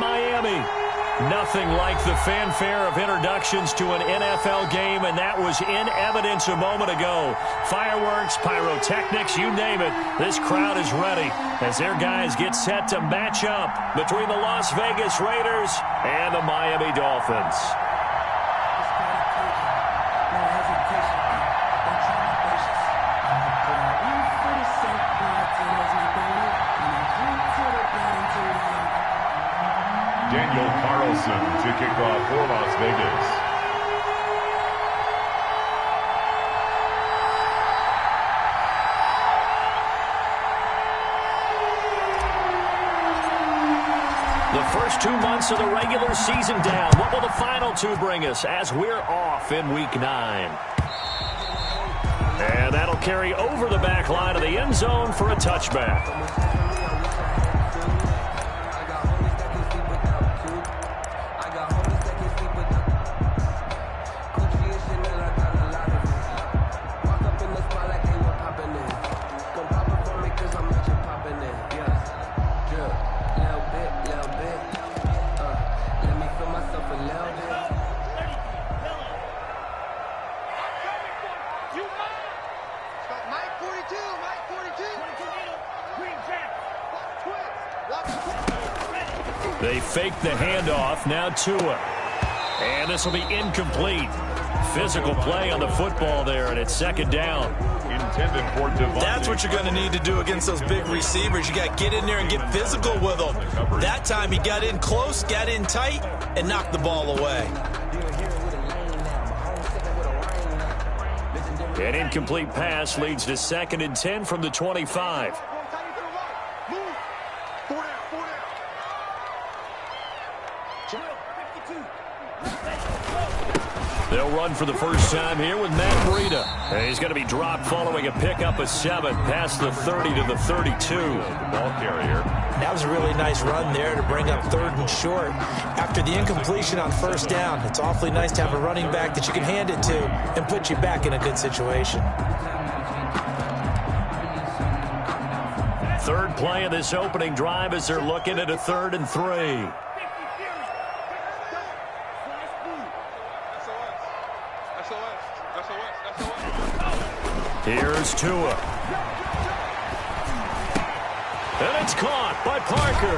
Miami. Nothing like the fanfare of introductions to an NFL game, and that was in evidence a moment ago. Fireworks, pyrotechnics, you name it. This crowd is ready as their guys get set to match up between the Las Vegas Raiders and the Miami Dolphins. To kick off for Las Vegas. The first 2 months of the regular season down. What will the final two bring us as we're off in Week 9? And that'll carry over the back line of the end zone for a touchback. They fake the handoff, now Tua. And this will be incomplete. Physical play on the football there, and it's second down. Intended for Devontae. That's what you're going to need to do against those big receivers. You got to get in there and get physical with them. That time he got in close, got in tight, and knocked the ball away. An incomplete pass leads to 2nd and 10 from the 25. They'll run for the first time here with Matt Breida. And he's going to be dropped following a pickup of 7 past the 30 to the 32. The ball carrier. That was a really nice run there to bring up 3rd and short. After the incompletion on first down, it's awfully nice to have a running back that you can hand it to and put you back in a good situation. Third play of this opening drive as they're looking at a 3rd and 3. Here's Tua. And it's caught by Parker.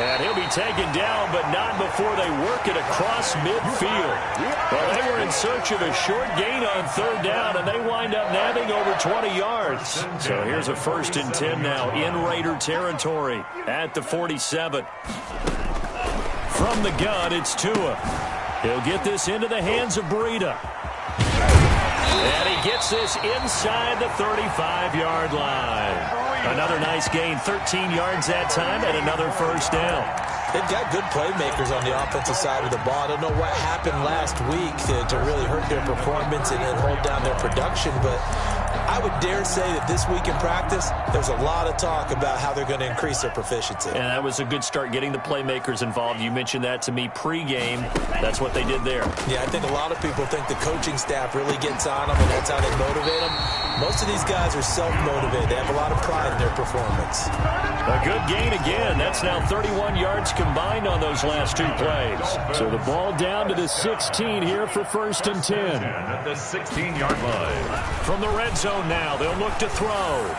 And he'll be taken down, but not before they work it across midfield. Well, they were in search of a short gain on 3rd down, and they wind up nabbing over 20 yards. So here's a 1st and 10 now in Raider territory at the 47. From the gun, it's Tua. He'll get this into the hands of Breida. And he gets this inside the 35-yard line. Another nice gain, 13 yards that time, and another first down. They've got good playmakers on the offensive side of the ball. I don't know what happened last week to really hurt their performance and hold down their production, but I would dare say that this week in practice, there's a lot of talk about how they're going to increase their proficiency. And that was a good start getting the playmakers involved. You mentioned that to me pregame. That's what they did there. Yeah, I think a lot of people think the coaching staff really gets on them, and that's how they motivate them. Most of these guys are self-motivated. They have a lot of pride in their performance. A good gain again. That's now 31 yards combined on those last 2 plays. So the ball down to the 16 here for 1st and 10. At the 16-yard line. From the red zone now, they'll look to throw.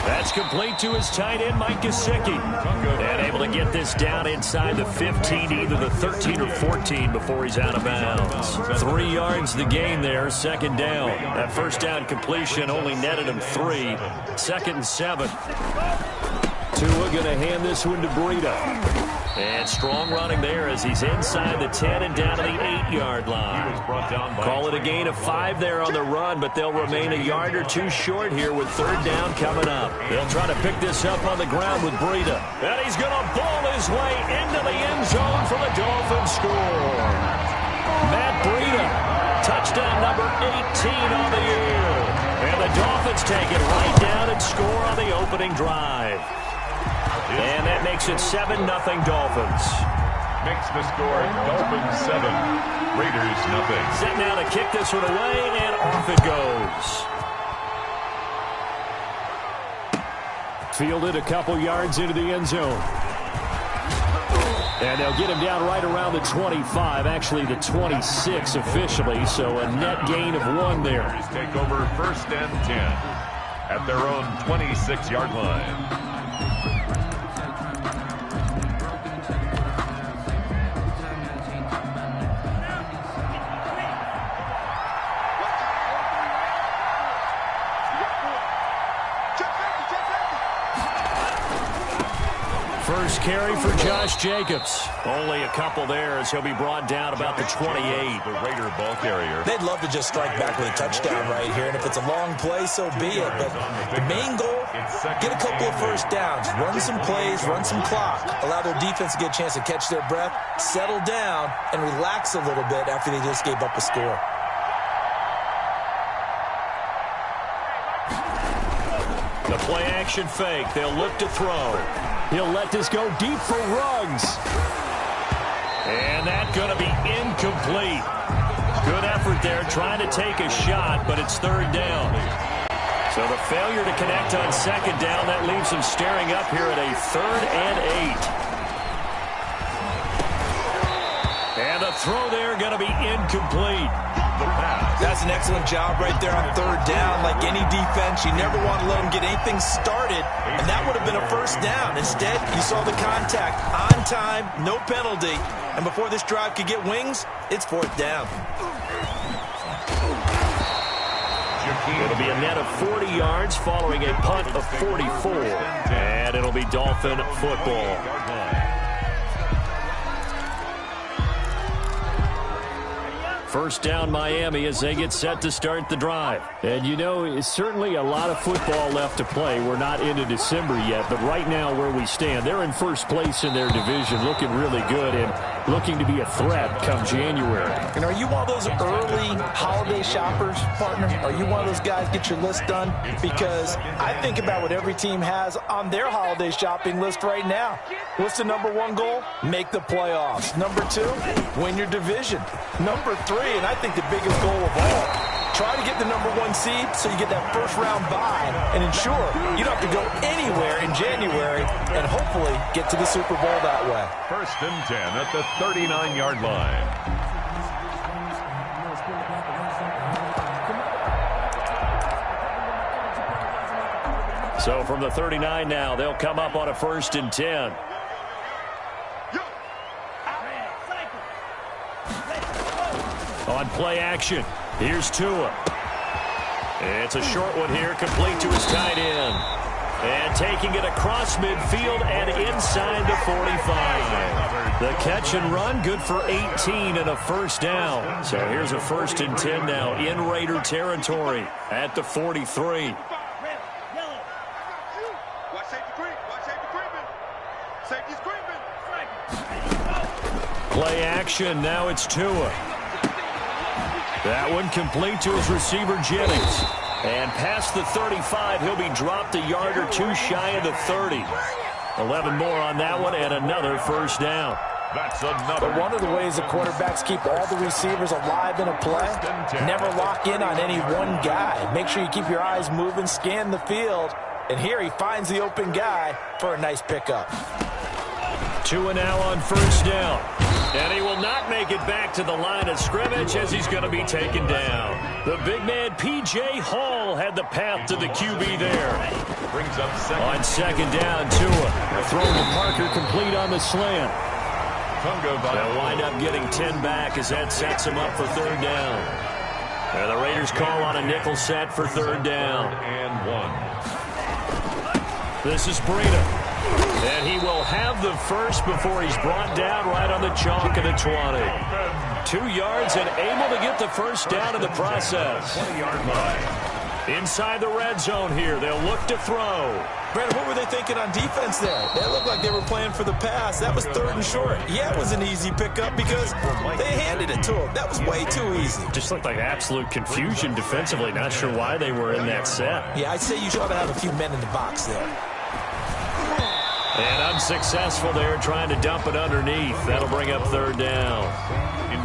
That's complete to his tight end, Mike Gesicki. And able to get this down inside the 15, either the 13 or 14 before he's out of bounds. 3 yards the gain there, 2nd down. That first down completion only netted him 3. 2nd and 7. Tua going to hand this one to Breida. And strong running there as he's inside the 10 and down to the 8-yard line. Call it a gain of 5 there on the run, but they'll remain a yard or 2 short here with 3rd down coming up. They'll try to pick this up on the ground with Breida. And he's going to ball his way into the end zone for the Dolphins score. Matt Breida, touchdown number 18 on the year. And the Dolphins take it right down and score on the opening drive. And that makes it 7-0 Dolphins. Makes the score Dolphins 7, Raiders 0. Set now to kick this one away, and off it goes. Fielded a couple yards into the end zone. And they'll get him down right around the 25, actually the 26 officially, so a net gain of 1 there. Take over 1st and 10 at their own 26-yard line. First carry for Josh Jacobs. Only a couple there as he'll be brought down about the 28. The Raider ball carrier. They'd love to just strike back with a touchdown right here, and if it's a long play, so be it. But the main goal, get a couple of first downs, run some plays, run some clock, allow their defense to get a chance to catch their breath, settle down, and relax a little bit after they just gave up a score. The play-action fake. They'll look to throw. He'll let this go deep for Ruggs. And that's going to be incomplete. Good effort there trying to take a shot, but it's 3rd down. So the failure to connect on 2nd down, that leaves him staring up here at a 3rd and 8. And the throw there going to be incomplete. The pass. That's an excellent job right there on 3rd down. Like any defense, you never want to let them get anything started, and that would have been a 1st down. Instead, you saw the contact on time, no penalty, and before this drive could get wings, it's 4th down. It'll be a net of 40 yards following a punt of 44, and it'll be Dolphin football. First down Miami as they get set to start the drive. And you know, it's certainly a lot of football left to play. We're not into December yet, but right now where we stand, they're in first place in their division, looking really good and looking to be a threat come January. And are you one of those early holiday shoppers, partner? Are you one of those guys get your list done? Because I think about what every team has on their holiday shopping list right now. What's the number 1 goal? Make the playoffs. Number 2, win your division. Number 3, and I think the biggest goal of all, try to get the number 1 seed so you get that first-round bye and ensure you don't have to go anywhere in January and hopefully get to the Super Bowl that way. 1st and 10 at the 39-yard line. So from the 39 now, they'll come up on a 1st and 10. On play action, here's Tua. It's a short one here, complete to his tight end. And taking it across midfield and inside the 45. The catch and run, good for 18 and a 1st down. So here's a 1st and 10 now in Raider territory at the 43. Play action, now it's Tua. That one complete to his receiver, Jennings. And past the 35, he'll be dropped a yard or 2 shy of the 30. 11 more on that one and another 1st down. That's another. But one of the ways the quarterbacks keep all the receivers alive in a play, never lock in on any one guy. Make sure you keep your eyes moving, scan the field. And here he finds the open guy for a nice pickup. Tua now on 1st down. And he will not make it back to the line of scrimmage as he's going to be taken down. The big man, P.J. Hall, had the path to the QB there. Brings up second. On 2nd down, Tua. Thrown to Parker, complete on the slant. They'll wind up getting 10 back as that sets him up for 3rd down. And the Raiders call on a nickel set for 3rd down. And 1. This is Breida. And he will have the first before he's brought down right on the chalk of the 20. 2 yards and able to get the 1st down in the process. 20-yard line. Inside the red zone here. They'll look to throw. Brandon, what were they thinking on defense there? They looked like they were playing for the pass. That was 3rd and short. Yeah, it was an easy pickup because they handed it to him. That was way too easy. Just looked like absolute confusion defensively. Not sure why they were in that set. Yeah, I'd say you ought to have a few men in the box there. And unsuccessful there, trying to dump it underneath. That'll bring up third down.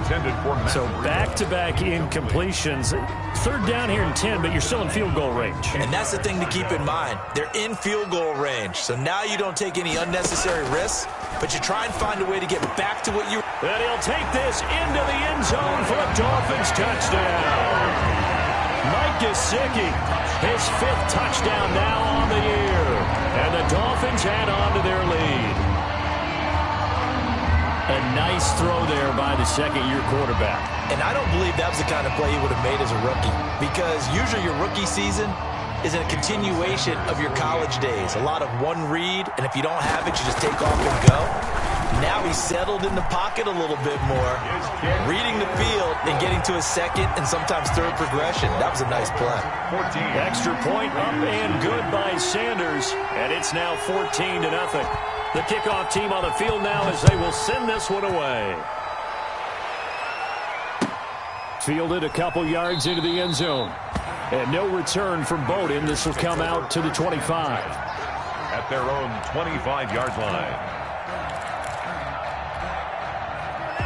Intended for so back-to-back incompletions. Third down here in 10, but you're still in field goal range. And that's the thing to keep in mind. They're in field goal range. So now you don't take any unnecessary risks, but you try and find a way to get back to what you... And he'll take this into the end zone for a Dolphins touchdown. Mike Gesicki, his 5th touchdown now on the year. And the Dolphins add on to their lead. A nice throw there by the second-year quarterback. And I don't believe that was the kind of play he would have made as a rookie, because usually your rookie season is a continuation of your college days. A lot of one read, and if you don't have it, you just take off and go. Now he's settled in the pocket a little bit more, reading the field and getting to his second and sometimes third progression. That was a nice play. 14. Extra point up and good by Sanders, and it's now 14-0. The kickoff team on the field now as they will send this one away. Fielded a couple yards into the end zone. And no return from Bowden. This will come out to the 25. At their own 25-yard line.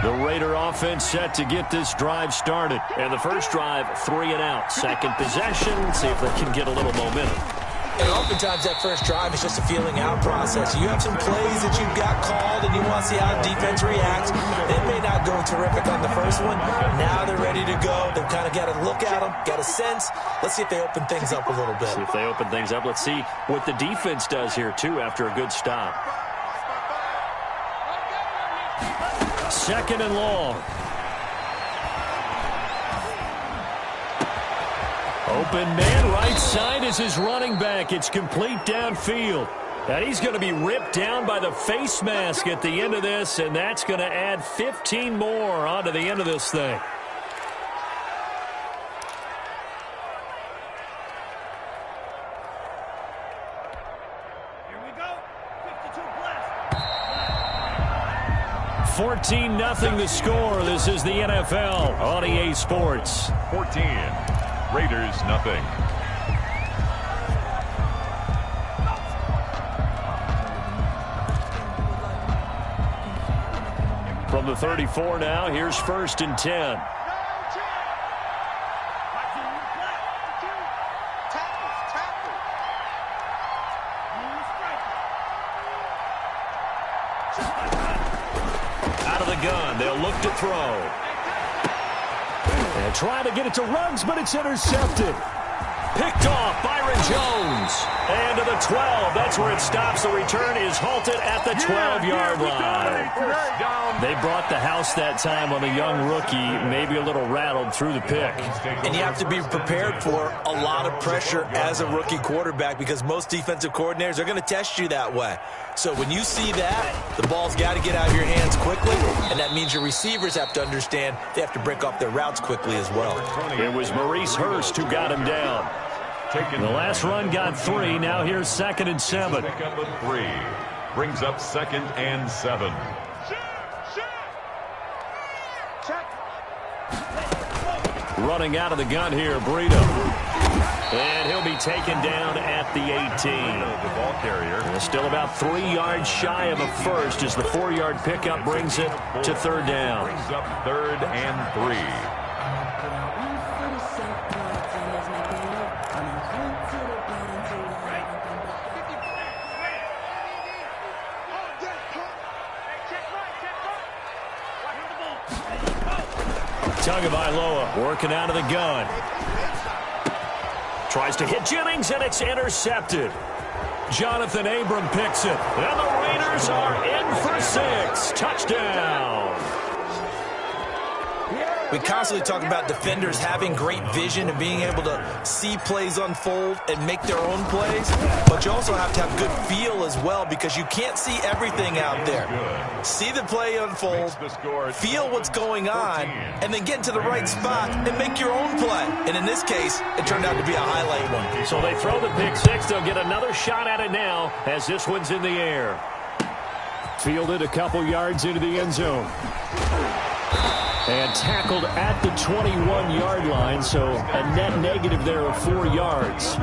The Raider offense set to get this drive started. And the first drive, 3 and out. Second possession, see if they can get a little momentum. And oftentimes that first drive is just a feeling out process. You have some plays that you've got called and you want to see how the defense reacts. They may not go terrific on the first one. Now they're ready to go. They've kind of got to look at them, got a sense. Let's see if they open things up a little bit. See if they open things up. Let's see what the defense does here, too, after a good stop. Second and long. Open man, right side is his running back. It's complete downfield. And he's going to be ripped down by the face mask at the end of this, and that's going to add 15 more onto the end of this thing. Here we go. 52 blast. 14-0 the score. This is the NFL on EA Sports. 14. Raiders, nothing. From the 34 now, here's 1st and 10. Out of the gun, they'll look to throw. And trying to get it to Ruggs, but it's intercepted. Picked off, Byron Jones. And to the 12. That's where it stops. The return is halted at the 12-yard line. They brought the house that time on a young rookie, maybe a little rattled through the pick. And you have to be prepared for a lot of pressure as a rookie quarterback, because most defensive coordinators are going to test you that way. So when you see that, the ball's got to get out of your hands quickly, and that means your receivers have to understand they have to break off their routes quickly as well. It was Maurice Hurst who got him down. The last run got 3. Now here's 2nd and 7. Pick up a 3. Brings up 2nd and 7. Running out of the gun here, Breida. And he'll be taken down at the 18. The ball carrier. And still about 3 yards shy of a first as the 4-yard pickup brings it to 3rd down. Brings up 3rd and 3. Tagovailoa working out of the gun. Tries to hit Jennings, and it's intercepted. Jonathan Abram picks it. And the Raiders are in for 6. Touchdown. We constantly talk about defenders having great vision and being able to see plays unfold and make their own plays, but you also have to have good feel as well, because you can't see everything out there. See the play unfold, feel what's going on, and then get to the right spot and make your own play. And in this case, it turned out to be a highlight one. So they throw the pick 6. They'll get another shot at it now as this one's in the air. Fielded a couple yards into the end zone. And tackled at the 21-yard line, so a net negative there of 4 yards.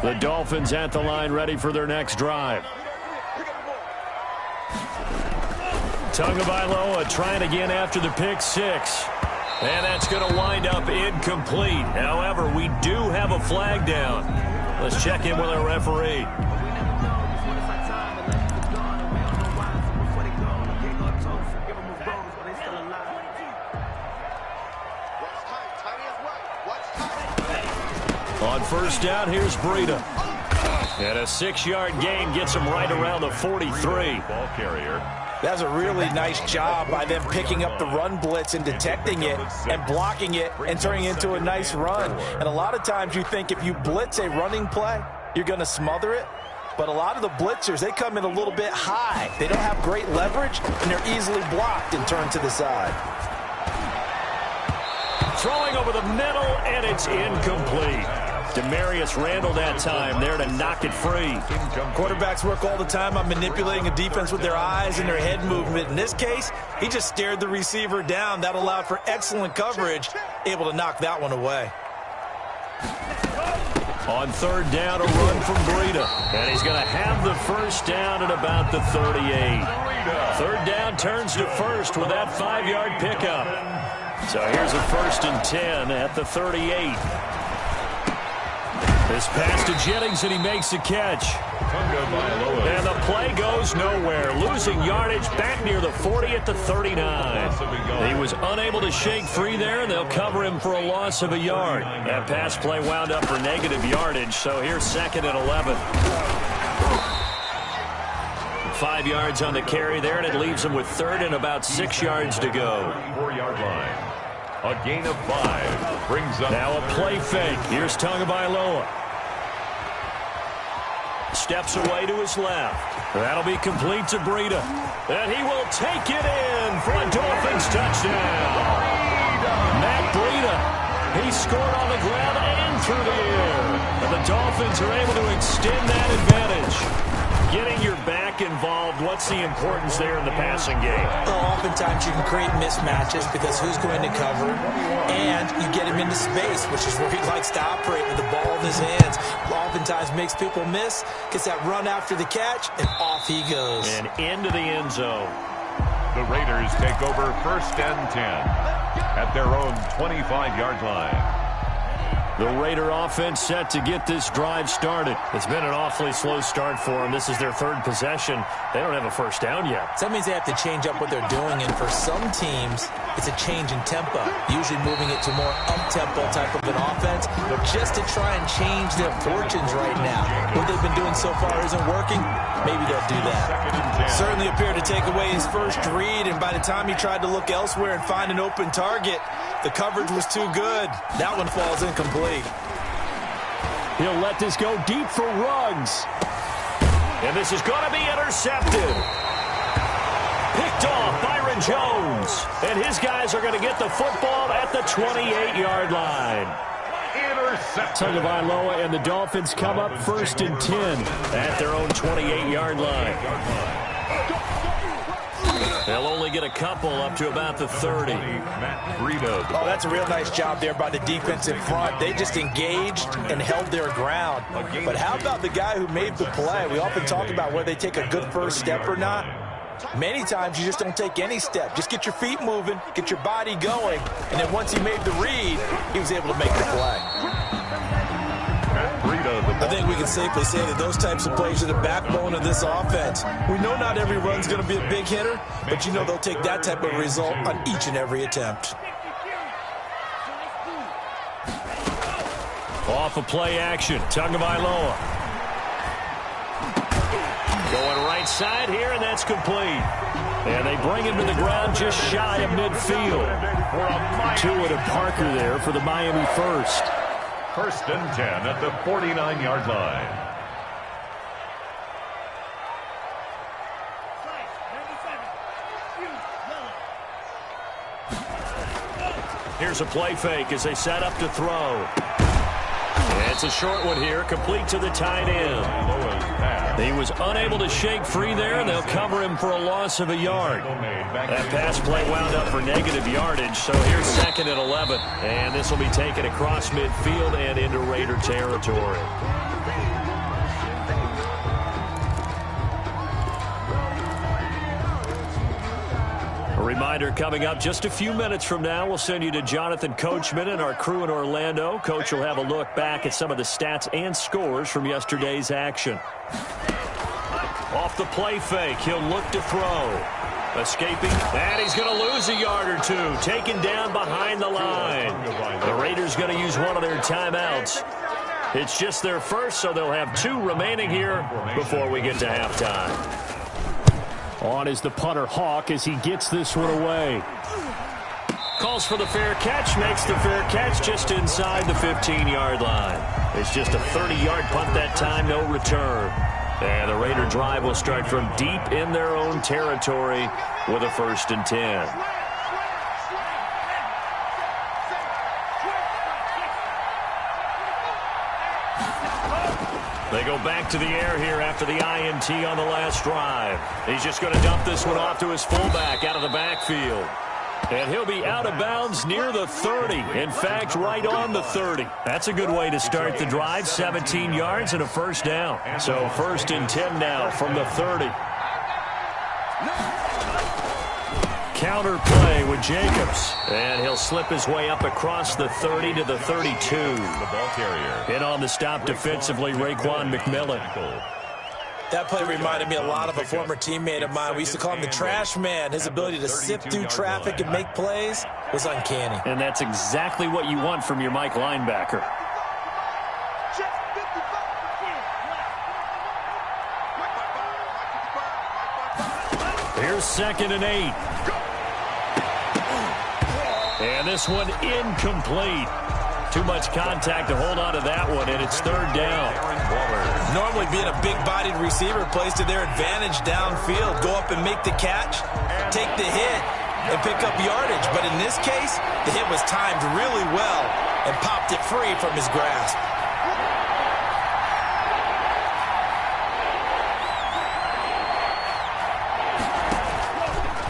The Dolphins at the line ready for their next drive. Tagovailoa trying again after the pick six. And that's going to wind up incomplete. However, we do have a flag down. Let's check in with our referee. On first down, here's Breida. And a 6-yard gain gets him right around the 43. Ball carrier. That's a really nice job by them picking up the run blitz and detecting it and blocking it and turning it into a nice run. And a lot of times you think if you blitz a running play, you're going to smother it. But a lot of the blitzers, they come in a little bit high. They don't have great leverage, and they're easily blocked and turned to the side. Throwing over the middle, and it's incomplete. Demarius Randall that time there to knock it free. Quarterbacks work all the time on manipulating a defense with their eyes and their head movement. In this case, he just stared the receiver down. That allowed for excellent coverage, able to knock that one away. On third down, a run from Breida. And he's going to have the first down at about the 38. Third down turns to first with that 5-yard pickup. So here's a 1st and 10 at the 38. This pass to Jennings, and he makes the catch. And the play goes nowhere. Losing yardage back near the 40 at the 39. He was unable to shake free there, and they'll cover him for a loss of a yard. That pass play wound up for negative yardage, so here's 2nd and 11. 5 yards on the carry there, and it leaves him with 3rd and about 6 yards to go. 4-yard line. A gain of 5 brings up. Now a play fake. Here's Tagovailoa. Steps away to his left. That'll be complete to Breida. And he will take it in for a Dolphins touchdown. Matt Breida. He scored on the ground and through the air. And the Dolphins are able to extend that advantage. Getting your back involved, what's the importance there in the passing game? Well, oftentimes you can create mismatches because who's going to cover, and you get him into space, which is where he likes to operate with the ball in his hands. Oftentimes makes people miss, gets that run after the catch, and off he goes. And into the end zone. The Raiders take over 1st and 10 at their own 25-yard line. The Raider offense set to get this drive started. It's been an awfully slow start for them. This is their 3rd possession. They don't have a first down yet. So that means they have to change up what they're doing, and for some teams, it's a change in tempo, usually moving it to more up-tempo type of an offense, just to try and change their fortunes right now. What they've been doing so far isn't working. Maybe they'll do that. Certainly appeared to take away his first read, and by the time he tried to look elsewhere and find an open target, the coverage was too good. That one falls incomplete. He'll let this go deep for Ruggs. And this is going to be intercepted. Picked off Byron Jones. And his guys are going to get the football at the 28-yard line. Tagovailoa and the Dolphins come up 1st and 10 at their own 28-yard line. They'll only get a couple up to about the 30. Oh, that's a real nice job there by the defense in front. They just engaged and held their ground. But how about the guy who made the play? We often talk about whether they take a good first step or not. Many times you just don't take any step. Just get your feet moving, get your body going, and then once he made the read, he was able to make the play. I think we can safely say that those types of plays are the backbone of this offense. We know not every run's going to be a big hitter, but you know they'll take that type of result on each and every attempt. Off of play action, Tagovailoa. Going right side here, and that's complete. And they bring him to the ground just shy of midfield. Tua to Parker there for the Miami first. 1st and 10 at the 49-yard line. Here's a play fake as they set up to throw. It's It's a short one here, complete to the tight end. He was unable to shake free there, and they'll cover him for a loss of a yard. That pass play wound up for negative yardage, so here's 2nd and 11. And this will be taken across midfield and into Raider territory. A reminder coming up just a few minutes from now, we'll send you to Jonathan Coachman and our crew in Orlando. Coach will have a look back at some of the stats and scores from yesterday's action. Off the play fake, he'll look to throw. Escaping, and he's going to lose a yard or two. Taken down behind the line. The Raiders going to use one of their timeouts. It's just their first, so they'll have 2 remaining here before we get to halftime. On is the punter Hawk as he gets this one away. Calls for the fair catch, makes the fair catch just inside the 15-yard line. It's just a 30-yard punt that time, no return. And the Raider drive will start from deep in their own territory with a 1st and 10. They go back to the air here after the INT on the last drive. He's just going to dump this one off to his fullback out of the backfield. And he'll be out of bounds near the 30. In fact, right on the 30. That's a good way to start the drive. 17 yards and a 1st down. So 1st and 10 now from the 30. Counter play with Jacobs. And he'll slip his way up across the 30 to the 32. The ball carrier. In on the stop defensively, Raekwon McMillan. That play reminded me a lot of a former teammate of mine. We used to call him the trash man. His ability to sift through traffic and make plays was uncanny. And that's exactly what you want from your Mike linebacker. Here's 2nd and 8. And this one incomplete. Too much contact to hold on to that one, and it's 3rd down. Normally being a big-bodied receiver plays to their advantage downfield. Go up and make the catch, take the hit, and pick up yardage. But in this case, the hit was timed really well and popped it free from his grasp.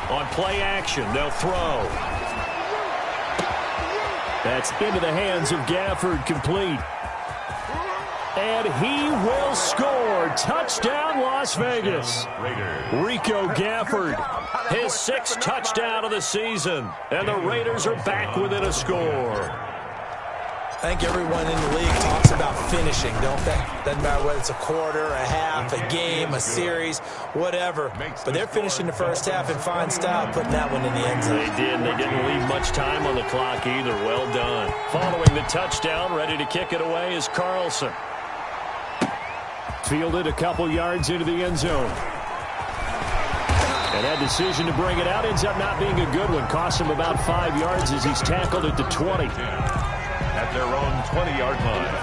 On play action, they'll throw. That's into the hands of Gafford, complete. And he will score. Touchdown, Las Vegas. Rico Gafford, his 6th touchdown of the season. And the Raiders are back within a score. I think everyone in the league talks about finishing, don't they? Doesn't matter whether it's a quarter, a half, a game, a series, whatever. But they're finishing the first half in fine style, putting that one in the end zone. They did. They didn't leave much time on the clock either. Well done. Following the touchdown, ready to kick it away is Carlson. Fielded a couple yards into the end zone. And that decision to bring it out ends up not being a good one. Cost him about 5 yards as he's tackled at the 20. At their own 20-yard line.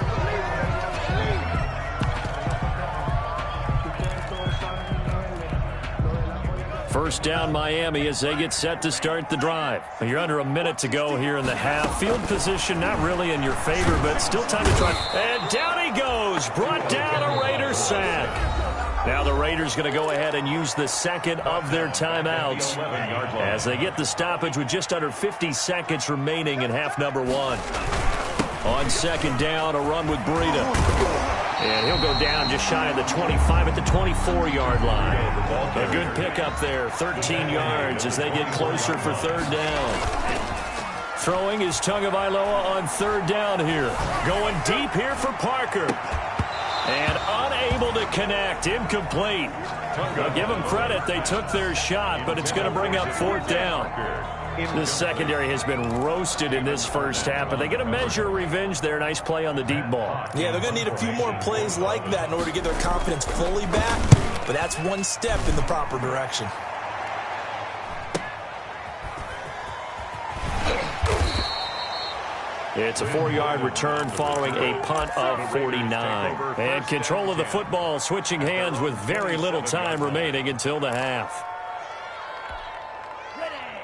First down, Miami, as they get set to start the drive. You're under a minute to go here in the half. Field position not really in your favor, but still time to try. And down he goes. Brought down, a Raider sack. Now the Raiders going to go ahead and use the 2nd of their timeouts as they get the stoppage with just under 50 seconds remaining in half number 1. On 2nd down, a run with Breida. And he'll go down just shy of the 25 at the 24-yard line. A good pickup there, 13 yards as they get closer for 3rd down. Throwing is Tagovailoa on 3rd down here. Going deep here for Parker. And unable to connect, incomplete. I'll give them credit, they took their shot, but it's going to bring up 4th down. This secondary has been roasted in this first half, but they get a measure of revenge there. Nice play on the deep ball. Yeah, they're going to need a few more plays like that in order to get their confidence fully back, but that's one step in the proper direction. It's a 4-yard return following a punt of 49. And control of the football switching hands with very little time remaining until the half.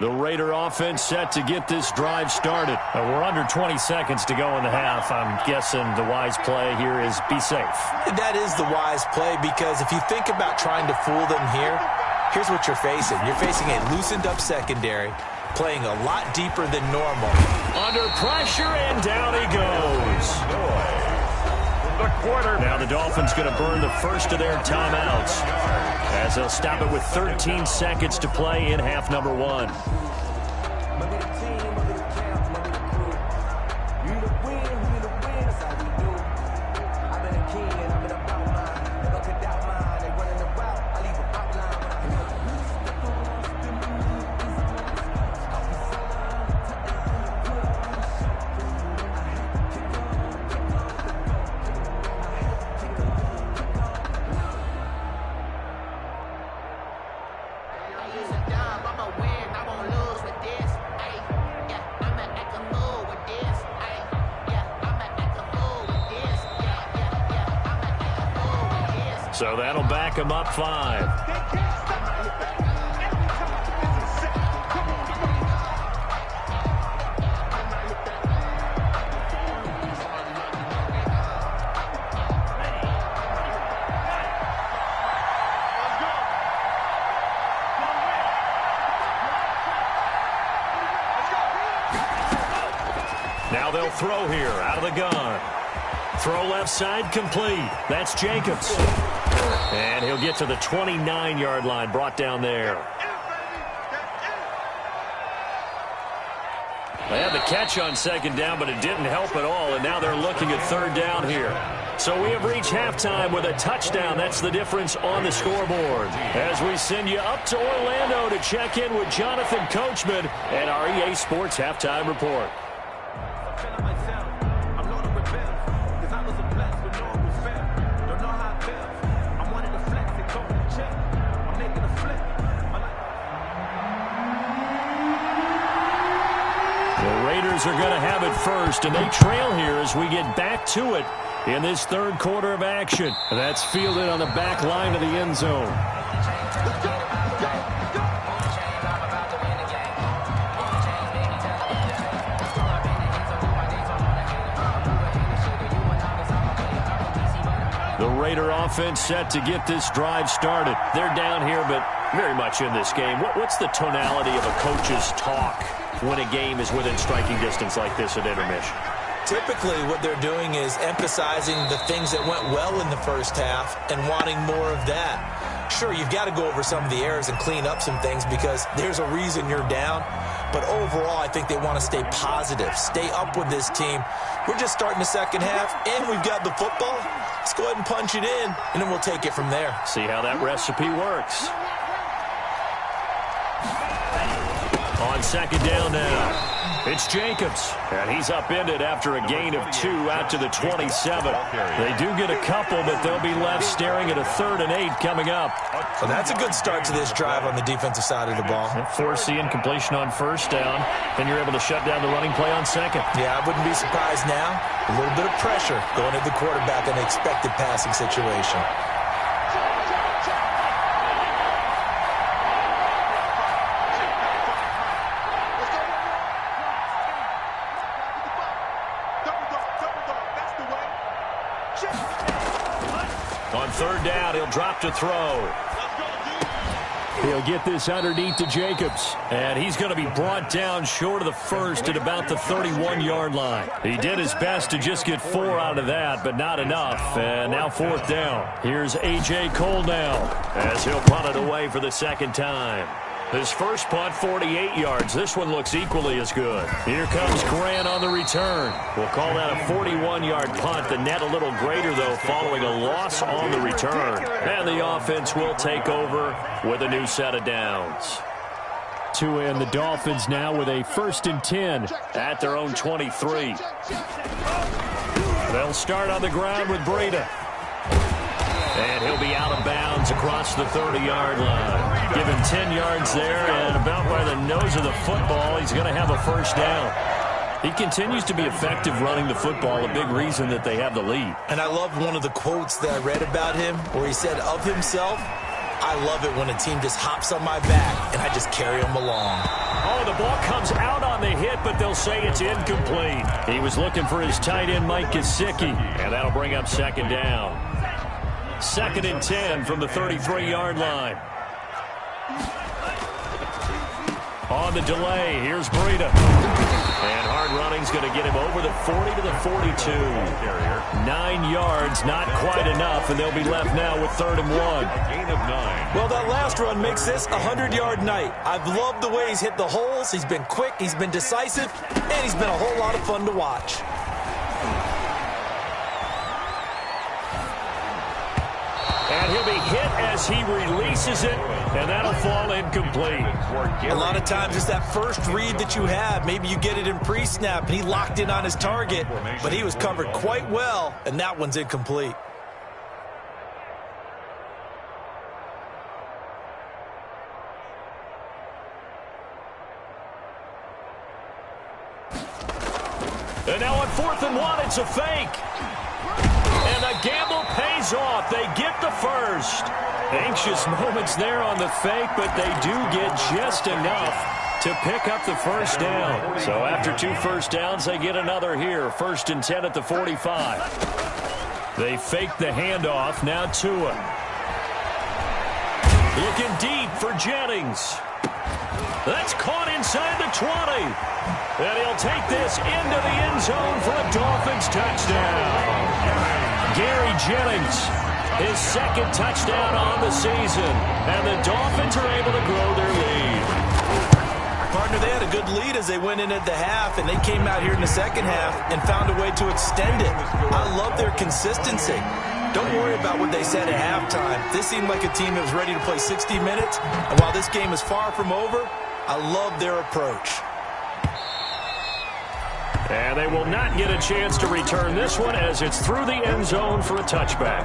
The Raider offense set to get this drive started. We're under 20 seconds to go in the half. I'm guessing the wise play here is be safe. That is the wise play, because if you think about trying to fool them here, here's what you're facing. You're facing a loosened up secondary, playing a lot deeper than normal. Under pressure, and down he goes. Now the Dolphins going to burn the first of their timeouts, as they'll stop it with 13 seconds to play in half number 1. So that'll back him up 5. Now they'll throw here out of the gun. Throw left side complete. That's Jacobs. And he'll get to the 29-yard line, brought down there. They had the catch on second down, but it didn't help at all, and now they're looking at third down here. So we have reached halftime with a touchdown. That's the difference on the scoreboard. As we send you up to Orlando to check in with Jonathan Coachman and our EA Sports Halftime Report. Are going to have it first, and they trail here as we get back to it in this third quarter of action. That's fielded on the back line of the end zone. The Raider offense set to get this drive started. They're down here, but very much in this game. What's the tonality of a coach's talk when a game is within striking distance like this at intermission? Typically, what they're doing is emphasizing the things that went well in the first half and wanting more of that. Sure, you've got to go over some of the errors and clean up some things because there's a reason you're down. But overall, I think they want to stay positive, stay up with this team. We're just starting the second half, and we've got the football. Let's go ahead and punch it in, and then we'll take it from there. See how that recipe works. On second down now, it's Jacobs, and he's upended after a gain of 2 out to the 27. They do get a couple, but they'll be left staring at a 3rd and 8 coming up. So that's a good start to this drive on the defensive side of the ball. Force the incompletion on first down, then you're able to shut down the running play on second. Yeah, I wouldn't be surprised now. A little bit of pressure going at the quarterback in an expected passing situation. On third down, he'll drop to throw. He'll get this underneath to Jacobs, and he's going to be brought down short of the first at about the 31-yard line. He did his best to just get 4 out of that, but not enough. And now fourth down. Here's A.J. Cole now, as he'll punt it away for the second time. His first punt, 48 yards. This one looks equally as good. Here comes Grant on the return. We'll call that a 41-yard punt. The net a little greater, though, following a loss on the return. And the offense will take over with a new set of downs. To end the Dolphins now with a 1st and 10 at their own 23. They'll start on the ground with Breida. And he'll be out of bounds across the 30-yard line. Give him 10 yards there, and about by the nose of the football, he's going to have a first down. He continues to be effective running the football, a big reason that they have the lead. And I love one of the quotes that I read about him where he said of himself, I love it when a team just hops on my back and I just carry them along. Oh, the ball comes out on the hit, but they'll say it's incomplete. He was looking for his tight end, Mike Gesicki, and that'll bring up second down. 2nd and 10 from the 33-yard line. On the delay, here's Breida. And hard running's going to get him over the 40 to the 42. 9 yards, not quite enough, and they'll be left now with 3rd and 1. Gain of 9. Well, that last run makes this a 100-yard night. I've loved the way he's hit the holes. He's been quick, he's been decisive, and he's been a whole lot of fun to watch. And he'll be hit as he releases it, and that'll fall incomplete. A lot of times it's that first read that you have. Maybe you get it in pre-snap, and he locked in on his target, but he was covered quite well, and that one's incomplete. And now on 4th and 1, it's a fake. And the gamble pays off. They get the first. Anxious moments there on the fake, but they do get just enough to pick up the first down. So after 2 first downs, they get another here. 1st and 10 at the 45. They fake the handoff. Now Tua. Looking deep for Jennings. That's caught inside the 20. And he'll take this into the end zone for a Dolphins touchdown. Gary Jennings, his 2nd touchdown on the season. And the Dolphins are able to grow their lead. Partner, they had a good lead as they went in at the half, and they came out here in the 2nd half and found a way to extend it. I love their consistency. Don't worry about what they said at halftime. This seemed like a team that was ready to play 60 minutes. And while this game is far from over, I love their approach. And they will not get a chance to return this one as it's through the end zone for a touchback.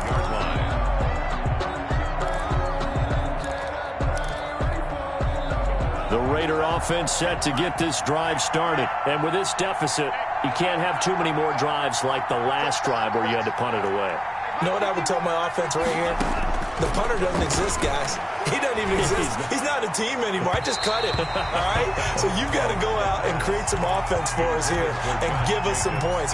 The Raider offense set to get this drive started. And with this deficit, you can't have too many more drives like the last drive where you had to punt it away. You know what I would tell my offense right here? The punter doesn't exist, guys. He doesn't even exist. He's not a team anymore. I just cut him, all right? So you've got to go out and create some offense for us here and give us some points.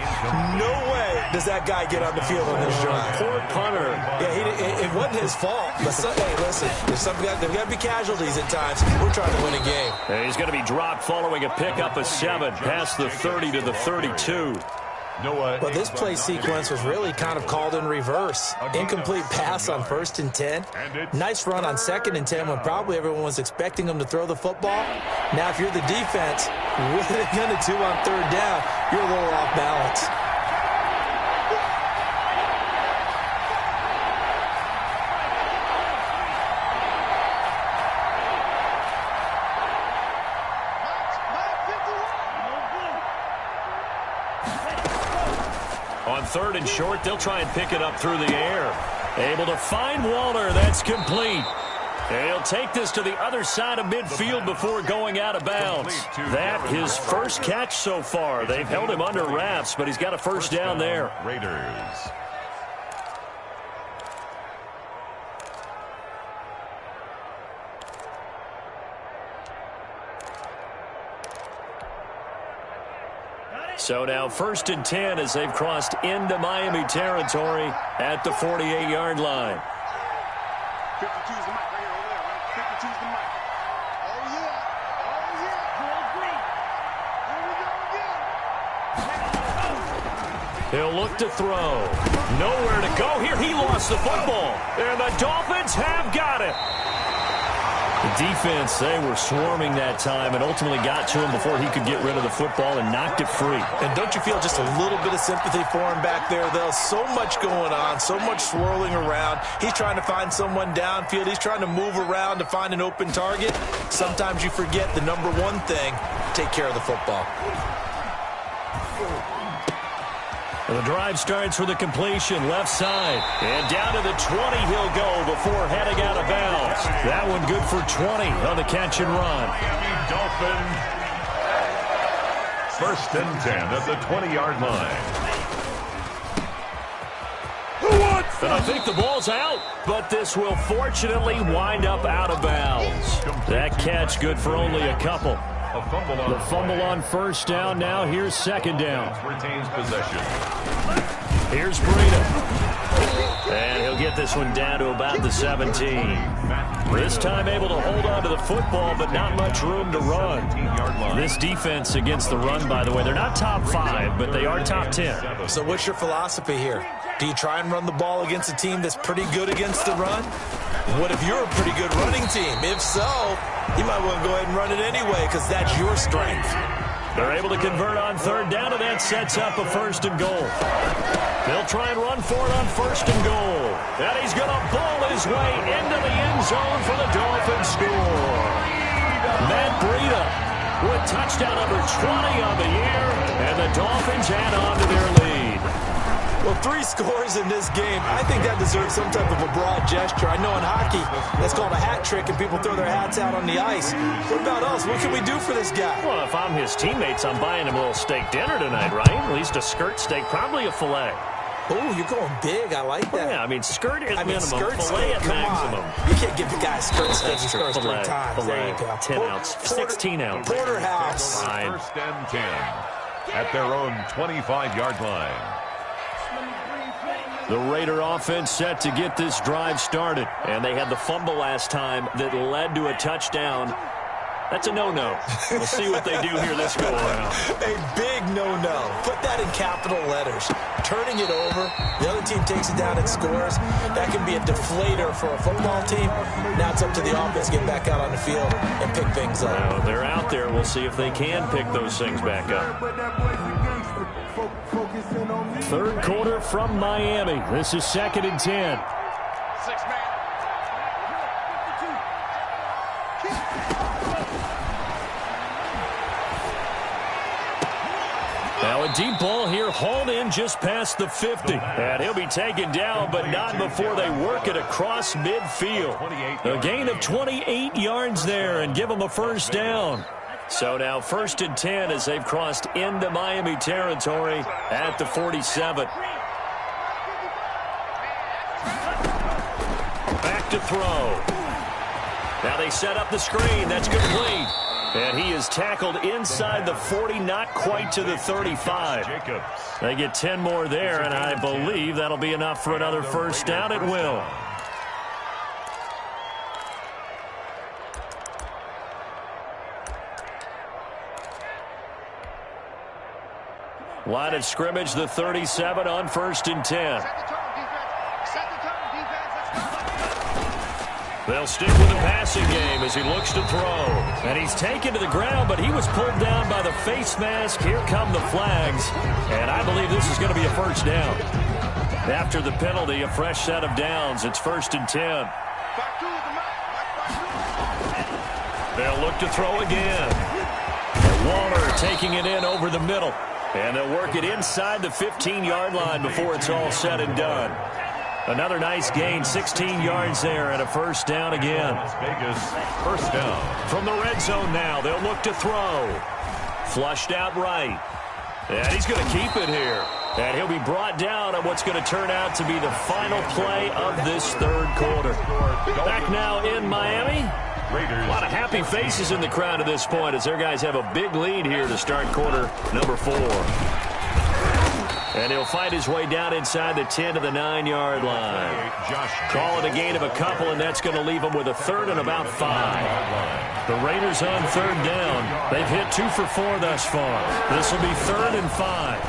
No way does that guy get on the field on this drive. Poor punter. Yeah, it wasn't his fault. But hey, listen, there's got to be casualties at times. We're trying to win a game. And he's going to be dropped following a pickup of 7 past the 30 to the 32. Well, this play sequence was really kind of called in reverse. Incomplete pass on 1st and 10. Nice run on 2nd and 10 when probably everyone was expecting him to throw the football. Now, if you're the defense, what are they going to do on 3rd down? You're a little off balance. On 3rd and short, they'll try and pick it up through the air. Able to find Waller. That's complete. And he'll take this to the other side of midfield before going out of bounds. That his 1st catch so far. They've held him under wraps, but he's got a 1st down there. Raiders. So now 1st and 10 as they've crossed into Miami territory at the 48-yard line. 52's the mic right here, over there, right? 52's the mic. Oh, yeah. Oh, yeah. Here we go again. He'll look to throw. Nowhere to go here. He lost the football. And the Dolphins have got it. The defense, they were swarming that time and ultimately got to him before he could get rid of the football and knocked it free. And don't you feel just a little bit of sympathy for him back there, though? So much going on, so much swirling around. He's trying to find someone downfield. He's trying to move around to find an open target. Sometimes you forget the number one thing, take care of the football. The drive starts with a completion left side. And down to the 20 he'll go before heading out of bounds. That one good for 20 on the catch and run. Miami Dolphins. 1st and 10 at the 20-yard line. And I think the ball's out, but this will fortunately wind up out of bounds. That catch good for only a couple. The fumble on first down. Now here's second down. Retains possession. Here's Breida. And he'll get this one down to about the 17. This time able to hold on to the football, but not much room to run. This defense against the run, by the way, they're not top 5, but they are top 10. So what's your philosophy here? Do you try and run the ball against a team that's pretty good against the run? What if you're a pretty good running team? If so, you might want to go ahead and run it anyway because that's your strength. They're able to convert on third down, and that sets up a first and goal. They'll try and run for it on first and goal. And he's going to ball his way into the end zone for the Dolphins score. Matt Breida with touchdown number 20 on the year, and the Dolphins add on to their lead. Well, 3 scores in this game. I think that deserves some type of a broad gesture. I know in hockey, that's called a hat trick, and people throw their hats out on the ice. What about us? What can we do for this guy? Well, if I'm his teammates, I'm buying him a little steak dinner tonight, right? At least a skirt steak, probably a filet. Oh, you're going big. I like that. Well, yeah, I mean, skirt is minimum, skirt filet steak, at come maximum. On. You can't give the guy a skirt steak. He scores 3 times. Filet, there you go. 10 ounce, 16 ounce. Porterhouse. Fine. First and 10 at their own 25-yard line. The Raider offense set to get this drive started. And they had the fumble last time that led to a touchdown. That's a no-no. We'll see what they do here this go-around. A big no-no. Put that in capital letters. Turning it over, the other team takes it down and scores. That can be a deflator for a football team. Now it's up to the offense to get back out on the field and pick things up. Well, they're out there. We'll see if they can pick those things back up. Third quarter from Miami. This is 2nd and 10. Now a deep ball here, hauled in just past the 50. And he'll be taken down, but not before they work it across midfield. A gain of 28 yards there and give them a first down. So now 1st and 10 as they've crossed into Miami territory at the 47. Back to throw. Now they set up the screen. That's complete. And he is tackled inside the 40, not quite to the 35. They get 10 more there, and I believe that'll be enough for another first down. It will. Line of scrimmage, the 37 on 1st and 10. They'll stick with the passing game as he looks to throw. And he's taken to the ground, but he was pulled down by the face mask. Here come the flags. And I believe this is going to be a first down. After the penalty, a fresh set of downs. It's 1st and 10. They'll look to throw again. And Waller taking it in over the middle. And they'll work it inside the 15-yard line before it's all said and done. Another nice gain, 16 yards there, and a first down again. Las Vegas, first down. From the red zone now, they'll look to throw. Flushed out right. And he's going to keep it here. And he'll be brought down on what's going to turn out to be the final play of this third quarter. Back now in Miami. A lot of happy faces in the crowd at this point as their guys have a big lead here to start quarter number 4. And he'll fight his way down inside the 10 to the 9-yard line. Call it a gain of a couple, and that's going to leave them with a third and about 5. The Raiders on third down. They've hit 2 for 4 thus far. This will be 3rd and 5.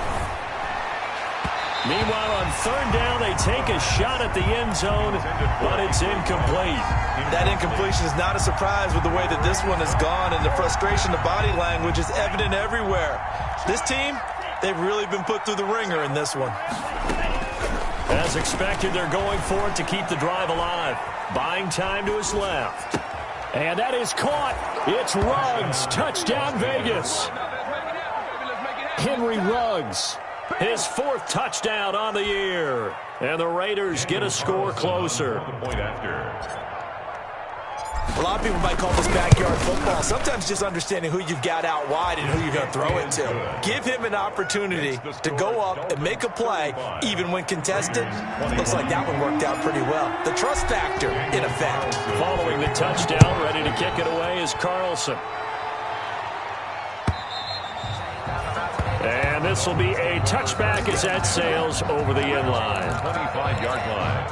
Meanwhile, on third down, they take a shot at the end zone, but it's incomplete. That incompletion is not a surprise with the way that this one has gone, and the frustration, the body language is evident everywhere. This team, they've really been put through the ringer in this one. As expected, they're going for it to keep the drive alive. Buying time to his left. And that is caught. It's Ruggs. Touchdown, Vegas. Henry Ruggs. His 4th touchdown on the year. And the Raiders get a score closer. Point after. A lot of people might call this backyard football. Sometimes just understanding who you've got out wide and who you're going to throw it to. Give him an opportunity to go up and make a play, even when contested. Looks like that one worked out pretty well. The trust factor, in effect. Following the touchdown, ready to kick it away is Carlson. And this will be a touchback as that sails over the end line. 25-yard line.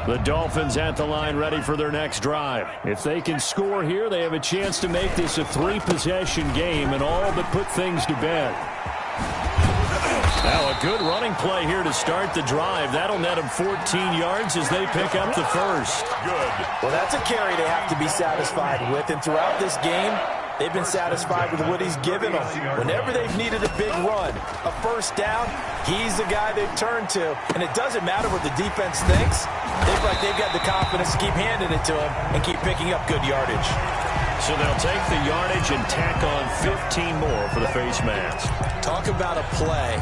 The Dolphins at the line ready for their next drive. If they can score here, they have a chance to make this a 3-possession game and all but put things to bed. Now a good running play here to start the drive. That'll net them 14 yards as they pick up the first. Good. Well, that's a carry they have to be satisfied with. And throughout this game, they've been satisfied with what he's given them. Whenever they've needed a big run, a first down, he's the guy they've turned to. And it doesn't matter what the defense thinks. They've got the confidence to keep handing it to him and keep picking up good yardage. So they'll take the yardage and tack on 15 more for the face mask. Talk about a play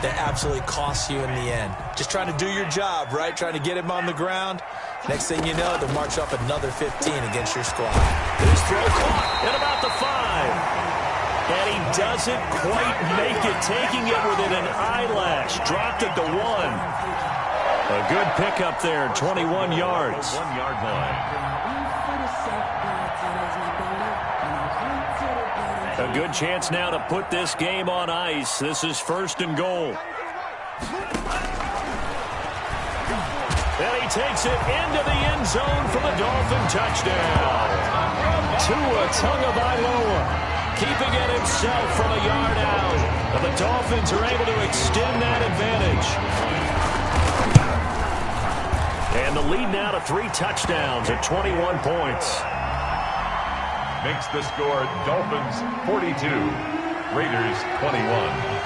that absolutely costs you in the end. Just trying to do your job, right? Trying to get him on the ground. Next thing you know, they'll march up another 15 against your squad. This throw caught at about the 5. And he doesn't quite make it, taking it within an eyelash. Dropped at the 1. A good pickup there, 21 yards. 1-yard line. A good chance now to put this game on ice. This is 1st and goal. And he takes it into the end zone for the Dolphin touchdown. Tua Tagovailoa keeping it himself from a yard out. And the Dolphins are able to extend that advantage. And the lead now to 3 touchdowns at 21 points. Makes the score Dolphins 42, Raiders 21.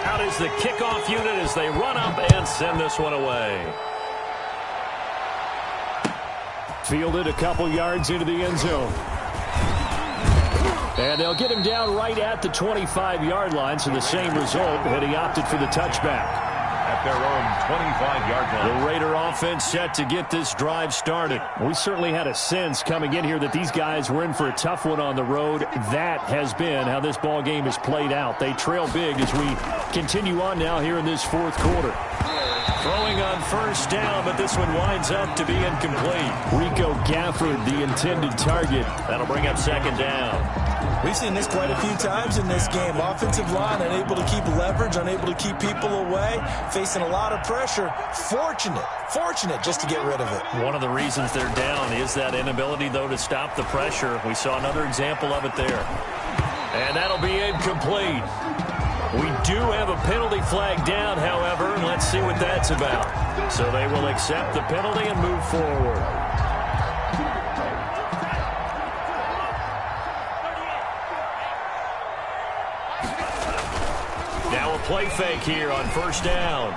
Out is the kickoff unit as they run up and send this one away. Fielded a couple yards into the end zone. And they'll get him down right at the 25-yard line, so the same result, and he opted for the touchback. At their own 25-yard line. The Raider offense set to get this drive started. We certainly had a sense coming in here that these guys were in for a tough one on the road. That has been how this ball game has played out. They trail big as we continue on now here in this 4th quarter. Throwing on first down, but this one winds up to be incomplete. Rico Gafford, the intended target. That'll bring up 2nd down. We've seen this quite a few times in this game. Offensive line unable to keep leverage, unable to keep people away, facing a lot of pressure. Fortunate just to get rid of it. One of the reasons they're down is that inability, though, to stop the pressure. We saw another example of it there. And that'll be incomplete. We do have a penalty flag down, however, and let's see what that's about. So they will accept the penalty and move forward. Now a play fake here on first down.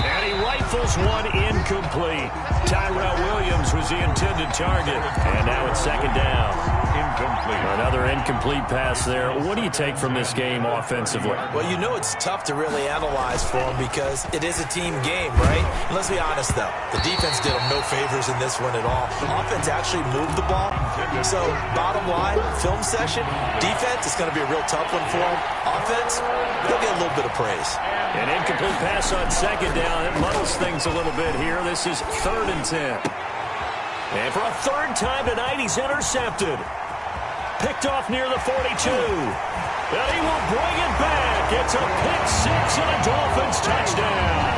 And he rifles one incomplete. Tyrell Williams was the intended target. And now it's 2nd down. Incomplete. Another incomplete pass there. What do you take from this game offensively? Well, you know it's tough to really analyze for them because it is a team game, right? And let's be honest, though. The defense did them no favors in this one at all. Offense actually moved the ball. So, bottom line, film session, defense, it's going to be a real tough one for them. Offense, they'll get a little bit of praise. An incomplete pass on 2nd down. It muddles things a little bit here. This is 3rd and 10. And for a 3rd time tonight, he's intercepted. Picked off near the 42. And he will bring it back. It's a pick 6 and a Dolphins touchdown.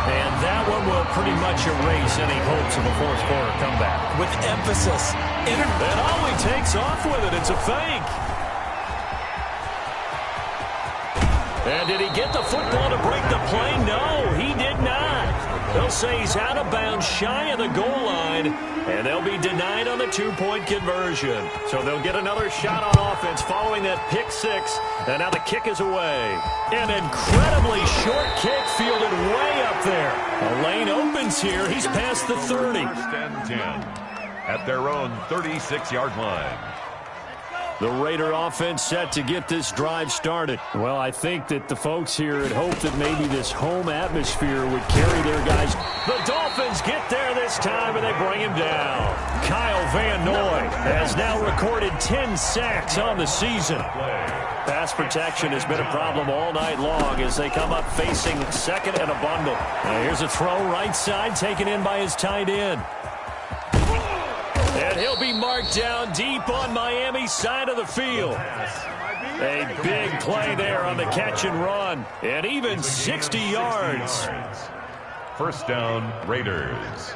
And that one will pretty much erase any hopes of a 4th quarter comeback. With emphasis. And all he takes off with it, it's a fake. And did he get the football to break the play? No, he did not. They'll say he's out of bounds, shy of the goal line, and they'll be denied on the 2-point conversion. So they'll get another shot on offense following that pick 6, and now the kick is away. An incredibly short kick fielded way up there. A lane opens here. He's past the 30. 1st and 10 at their own 36-yard line. The Raider offense set to get this drive started. Well, I think that the folks here had hoped that maybe this home atmosphere would carry their guys. The Dolphins get there this time, and they bring him down. Kyle Van Noy has now recorded 10 sacks on the season. Pass protection has been a problem all night long as they come up facing second and a bundle. Now here's a throw right side taken in by his tight end. And he'll be marked down deep on Miami's side of the field. A big play there on the catch and run. And even 60 yards. First down, Raiders.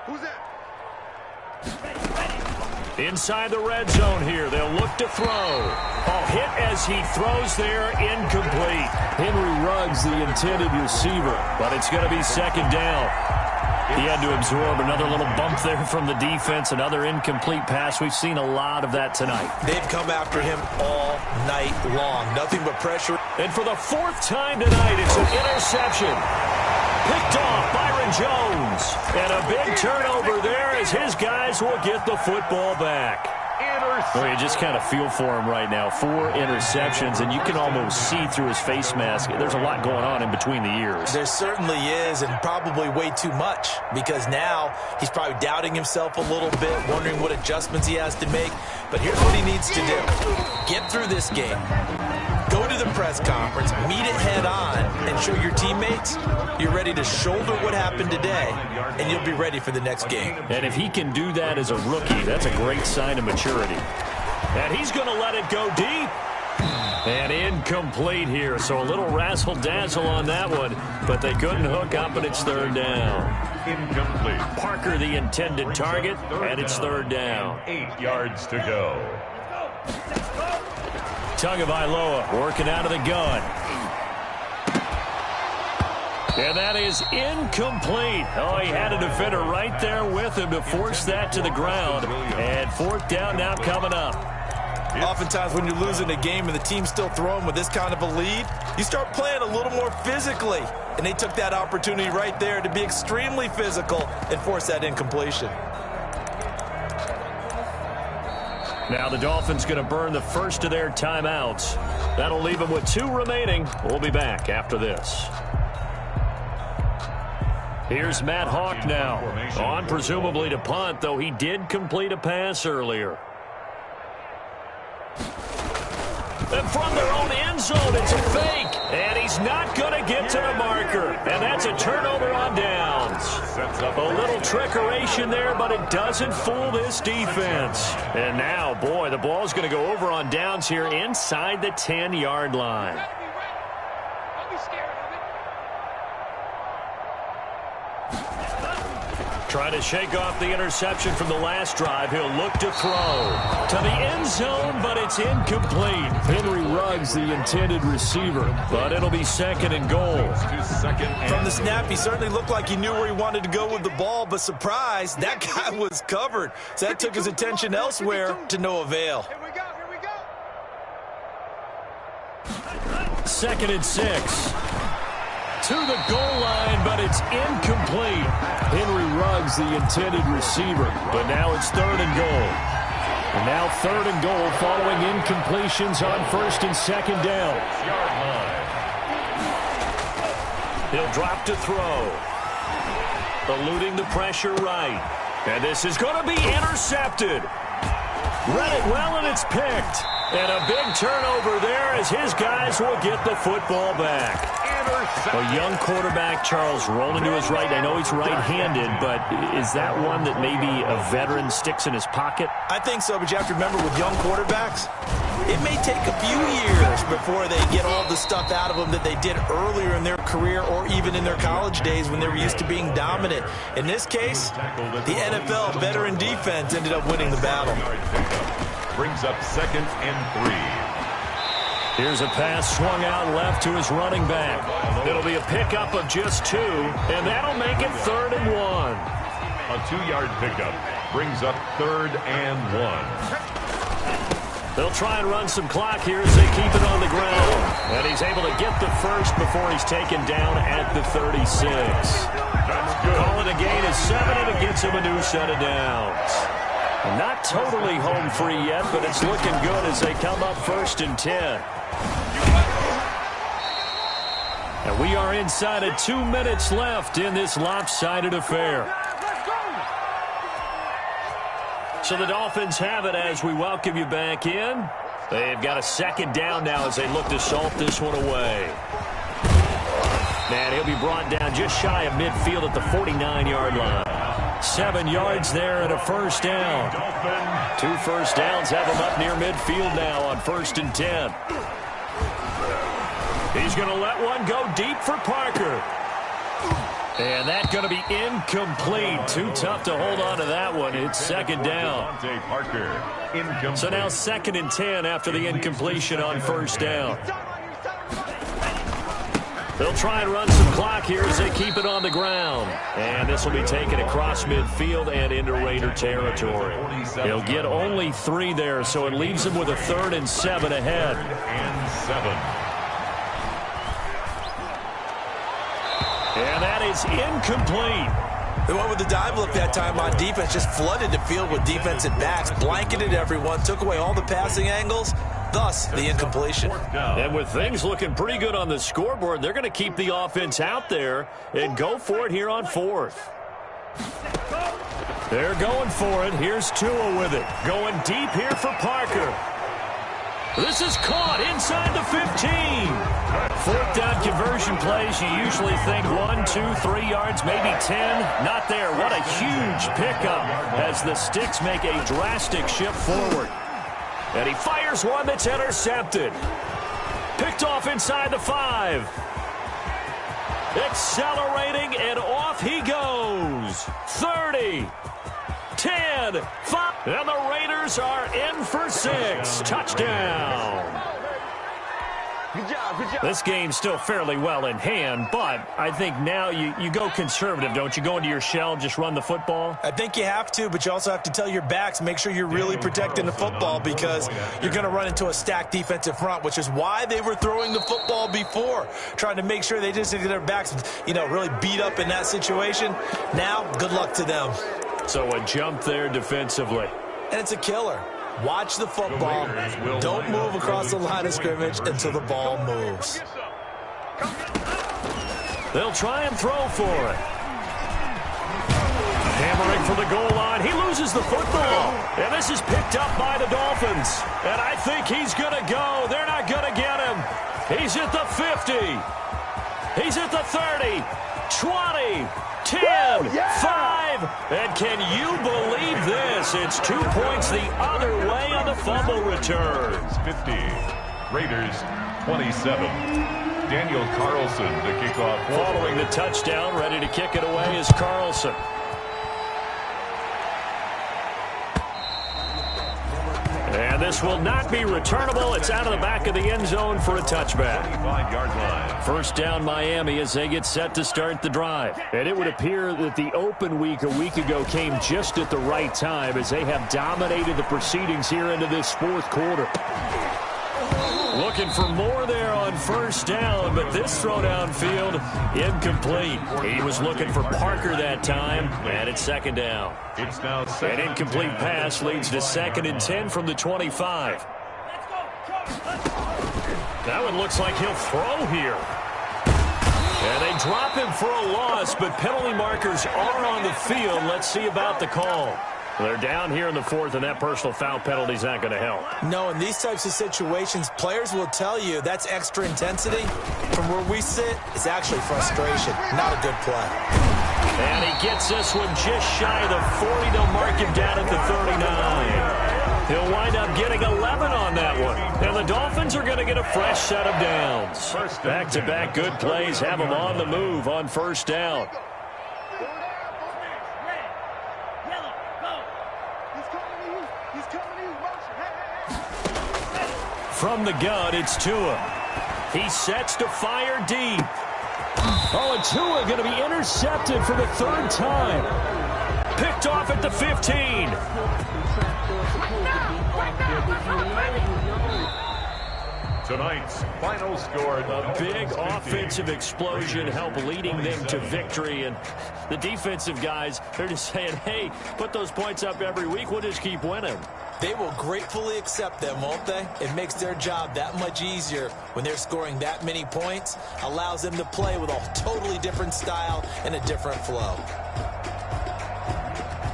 Who's that? Inside the red zone here, they'll look to throw. Hit as he throws there, incomplete. Henry Ruggs, the intended receiver, but it's going to be second down. He had to absorb another little bump there from the defense, another incomplete pass. We've seen a lot of that tonight. They've come after him all night long. Nothing but pressure. And for the fourth time tonight, it's an interception. Picked off Byron Jones. And a big turnover there as his guys will get the football back. Well, you just kind of feel for him right now. 4 interceptions, and you can almost see through his face mask. There's a lot going on in between the ears. There certainly is, and probably way too much, because now he's probably doubting himself a little bit, wondering what adjustments he has to make. But here's what he needs to do. Get through this game. Go to the press conference, meet it head on, and show your teammates you're ready to shoulder what happened today, and you'll be ready for the next game. And if he can do that as a rookie, that's a great sign of maturity. And he's going to let it go deep. And incomplete here, so a little razzle-dazzle on that one, but they couldn't hook up, and it's third down. Incomplete. Parker, the intended target, and it's third down. 8 yards to go. Tagovailoa working out of the gun. And that is incomplete. Oh, he had a defender right there with him to force that to the ground. And fourth down now coming up. Oftentimes when you're losing a game and the team's still throwing with this kind of a lead, you start playing a little more physically. And they took that opportunity right there to be extremely physical and force that incompletion. Now the Dolphins going to burn the first of their timeouts. That'll leave them with 2 remaining. We'll be back after this. Here's Matt Hawk now. On presumably to punt, though he did complete a pass earlier. And from their own end zone, it's a fake. And he's not going to get to the marker. And that's a turnover on downs. A little trickeration there, but it doesn't fool this defense. And now, boy, the ball's going to go over on downs here inside the 10-yard line. Trying to shake off the interception from the last drive. He'll look to throw to the end zone, but it's incomplete. Henry Ruggs, the intended receiver, but it'll be second and goal. From the snap, he certainly looked like he knew where he wanted to go with the ball, but surprise, that guy was covered. So that took his attention elsewhere to no avail. Here we go. Second and 6. To the goal line, but it's incomplete. Henry Ruggs, the intended receiver, but now it's third and goal. And now third and goal following incompletions on first and second down. He'll drop to throw. Eluding the pressure right. And this is going to be intercepted. Read it well, and it's picked. And a big turnover there as his guys will get the football back. A young quarterback, Charles, rolling to his right. I know he's right-handed, but is that one that maybe a veteran sticks in his pocket? I think so, but you have to remember with young quarterbacks, it may take a few years before they get all the stuff out of them that they did earlier in their career or even in their college days when they were used to being dominant. In this case, the NFL veteran defense ended up winning the battle. Brings up second and 3. Here's a pass swung out left to his running back. It'll be a pickup of just 2, and that'll make it third and 1. A 2-yard pickup brings up third and 1. They'll try and run some clock here as they keep it on the ground. And he's able to get the first before he's taken down at the 36. That's good. Calling a gain of 7, and it gets him a new set of downs. Not totally home free yet, but it's looking good as they come up first and 10. And we are inside of 2 minutes left in this lopsided affair. So the Dolphins have it as we welcome you back in. They've got a second down now as they look to salt this one away. And he'll be brought down just shy of midfield at the 49-yard line. 7 yards there and a first down. 2 first downs have him up near midfield now on 1st and 10. He's going to let one go deep for Parker. And that's going to be incomplete. Too tough to hold on to that one. It's second down. So now 2nd and 10 after the incompletion on first down. They'll try and run some clock here as they keep it on the ground. And this will be taken across midfield and into Raider territory. He'll get only 3 there, so it leaves him with a 3rd and 7 ahead. And that is incomplete. They went with the dive look that time on defense, just flooded the field with defensive backs, blanketed everyone, took away all the passing angles, thus the incompletion. And with things looking pretty good on the scoreboard, they're going to keep the offense out there and go for it here on 4th. They're going for it. Here's Tua with it. Going deep here for Parker. This is caught inside the 15. 4th down conversion plays, you usually think 1, 2, 3 yards, maybe 10. Not there. What a huge pickup as the Sticks make a drastic shift forward. And he fires one that's intercepted. Picked off inside the 5. Accelerating, and off he goes. 30. 10, 5, and the Raiders are in for 6. Touchdown. Good job, good job. This game's still fairly well in hand, but I think now you go conservative, don't you? Go into your shell, just run the football? I think you have to, but you also have to tell your backs, make sure you're really protecting the football because you're going to run into a stacked defensive front, which is why they were throwing the football before, trying to make sure they just get their backs, really beat up in that situation. Now, good luck to them. So a jump there defensively. And it's a killer. Watch the football. Don't move across the line of scrimmage until the ball moves. They'll try and throw for it. Hammering for the goal line. He loses the football. And this is picked up by the Dolphins. And I think he's going to go. They're not going to get him. He's at the 50. He's at the 30. 20. 10, 5, and can you believe this? It's 2 points the other way on the fumble return. 50, Raiders 27. Daniel Carlson to kick off. Following the touchdown, ready to kick it away is Carlson. And this will not be returnable. It's out of the back of the end zone for a touchback. 25-yard line. First down Miami as they get set to start the drive. And it would appear that the open week a week ago came just at the right time as they have dominated the proceedings here into this 4th quarter. Looking for more there on first down, but this throw downfield incomplete. He was looking for Parker that time, and it's second down. It's now An incomplete pass leads to 2nd and 10 from the 25. That one looks like he'll throw here. And they drop him for a loss, but penalty markers are on the field. Let's see about the call. They're down here in the 4th, and that personal foul penalty is not going to help. No, in these types of situations, players will tell you that's extra intensity. From where we sit, it's actually frustration, not a good play. And he gets this one just shy of the 40. They'll mark him down at the 39. He'll wind up getting 11 on that one. And the Dolphins are going to get a fresh set of downs. Back-to-back good plays have them on the move on first down. From the gun, it's Tua. He sets to fire deep. Oh, and Tua going to be intercepted for the 3rd time. Picked off at the 15. Tonight's final score. A big offensive explosion helped leading them to victory. And the defensive guys, they're just saying, hey, put those points up every week. We'll just keep winning. They will gratefully accept them, won't they? It makes their job that much easier when they're scoring that many points. Allows them to play with a totally different style and a different flow.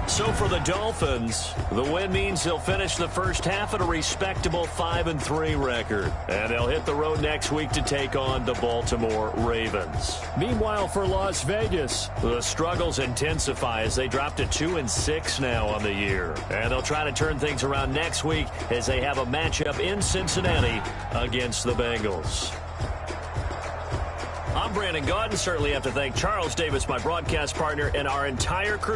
So for the Dolphins, the win means they'll finish the first half at a respectable 5-3 record. And they'll hit the road next week to take on the Baltimore Ravens. Meanwhile, for Las Vegas, the struggles intensify as they drop to 2-6 now on the year. And they'll try to turn things around next week as they have a matchup in Cincinnati against the Bengals. I'm Brandon Gaudin. Certainly have to thank Charles Davis, my broadcast partner, and our entire crew.